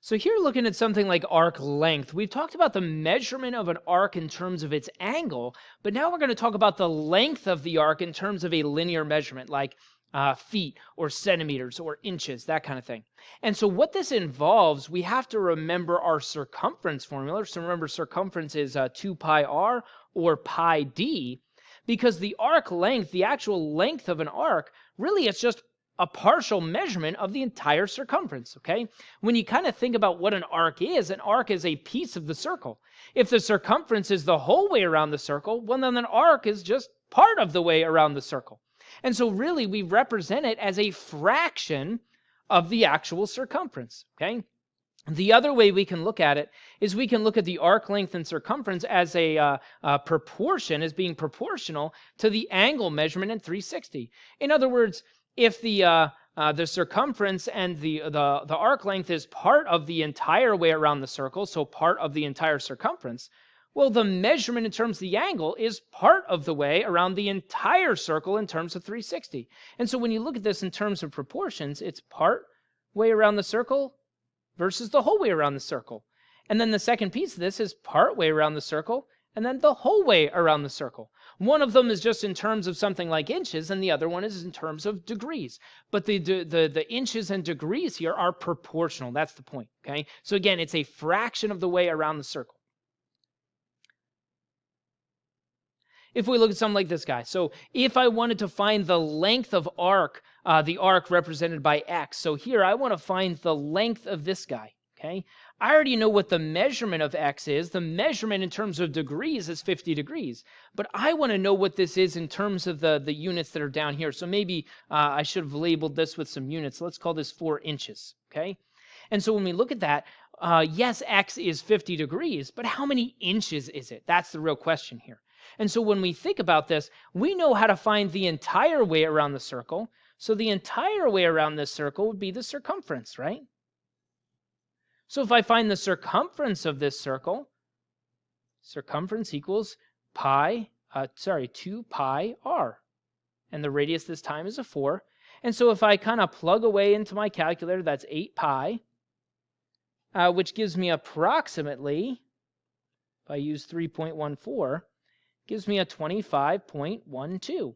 So here looking at something like arc length, we've talked about the measurement of an arc in terms of its angle, but now we're going to talk about the length of the arc in terms of a linear measurement, like feet or centimeters or inches, that kind of thing. And so what this involves, we have to remember our circumference formula. So remember, circumference is 2 pi r or pi d, because the arc length, the actual length of an arc, really it's just a partial measurement of the entire circumference, okay? When you kind of think about what an arc is a piece of the circle. If the circumference is the whole way around the circle, well, then an arc is just part of the way around the circle. And so really we represent it as a fraction of the actual circumference, okay? The other way we can look at it is we can look at the arc length and circumference as a proportion, as being proportional to the angle measurement in 360. In other words, if the circumference and the arc length is part of the entire way around the circle, so part of the entire circumference, well, the measurement in terms of the angle is part of the way around the entire circle in terms of 360. And so when you look at this in terms of proportions, it's part way around the circle versus the whole way around the circle. And then the second piece of this is part way around the circle and then the whole way around the circle. One of them is just in terms of something like inches, and the other one is in terms of degrees. But the inches and degrees here are proportional. That's the point, okay? So again, it's a fraction of the way around the circle. If we look at something like this guy, so if I wanted to find the length of arc, the arc represented by x, so here I want to find the length of this guy, okay? I already know what the measurement of x is. The measurement in terms of degrees is 50 degrees. But I want to know what this is in terms of the units that are down here. So maybe I should have labeled this with some units. Let's call this 4 inches, okay? And so when we look at that, yes, x is 50 degrees, but how many inches is it? That's the real question here. And so when we think about this, we know how to find the entire way around the circle. So the entire way around this circle would be the circumference, right? So if I find the circumference of this circle, circumference equals 2 pi r. And the radius this time is a 4. And so if I kind of plug away into my calculator, that's 8 pi, which gives me approximately, if I use 3.14, gives me a 25.12,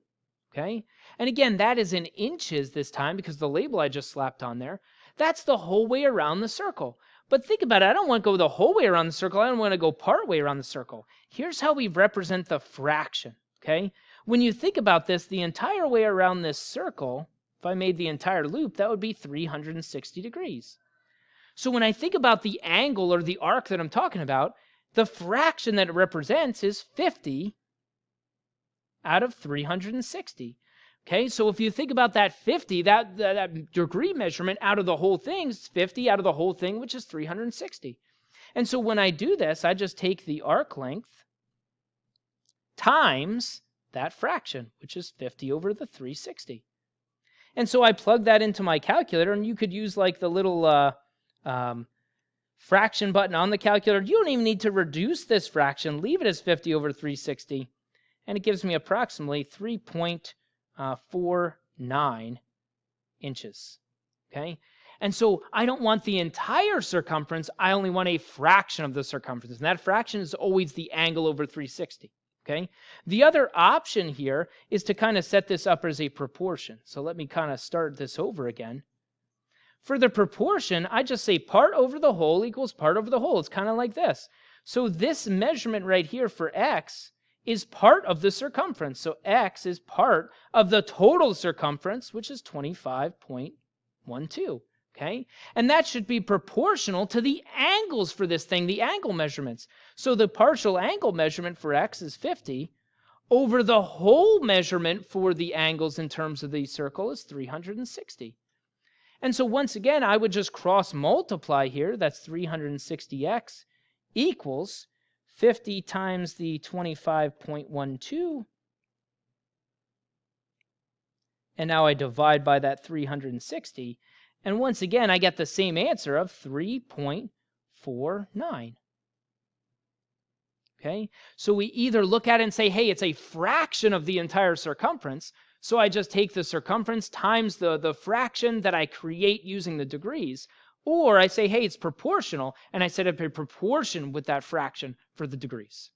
okay? And again, that is in inches this time because the label I just slapped on there. That's the whole way around the circle. But think about it. I don't want to go the whole way around the circle. I don't want to go part way around the circle. Here's how we represent the fraction, okay? When you think about this, the entire way around this circle, if I made the entire loop, that would be 360 degrees. So when I think about the angle or the arc that I'm talking about, the fraction that it represents is 50 out of 360. Okay, so if you think about that 50, that degree measurement out of the whole thing is 50 out of the whole thing, which is 360. And so when I do this, I just take the arc length times that fraction, which is 50 over the 360. And so I plug that into my calculator, and you could use like the little fraction button on the calculator. You don't even need to reduce this fraction. Leave it as 50 over 360. And it gives me approximately 3.49 inches, okay? And so I don't want the entire circumference. I only want a fraction of the circumference. And that fraction is always the angle over 360, okay? The other option here is to kind of set this up as a proportion. So let me kind of start this over again. For the proportion, I just say part over the whole equals part over the whole. It's kind of like this. So this measurement right here for x is part of the circumference. So x is part of the total circumference, which is 25.12, okay? And that should be proportional to the angles for this thing, the angle measurements. So the partial angle measurement for x is 50 over the whole measurement for the angles in terms of the circle is 360. And so once again, I would just cross multiply here. That's 360x equals 50 times the 25.12. And now I divide by that 360. And once again, I get the same answer of 3.49. Okay? So we either look at it and say, hey, it's a fraction of the entire circumference. So I just take the circumference times the fraction that I create using the degrees. Or I say, hey, it's proportional, and I set up a proportion with that fraction for the degrees.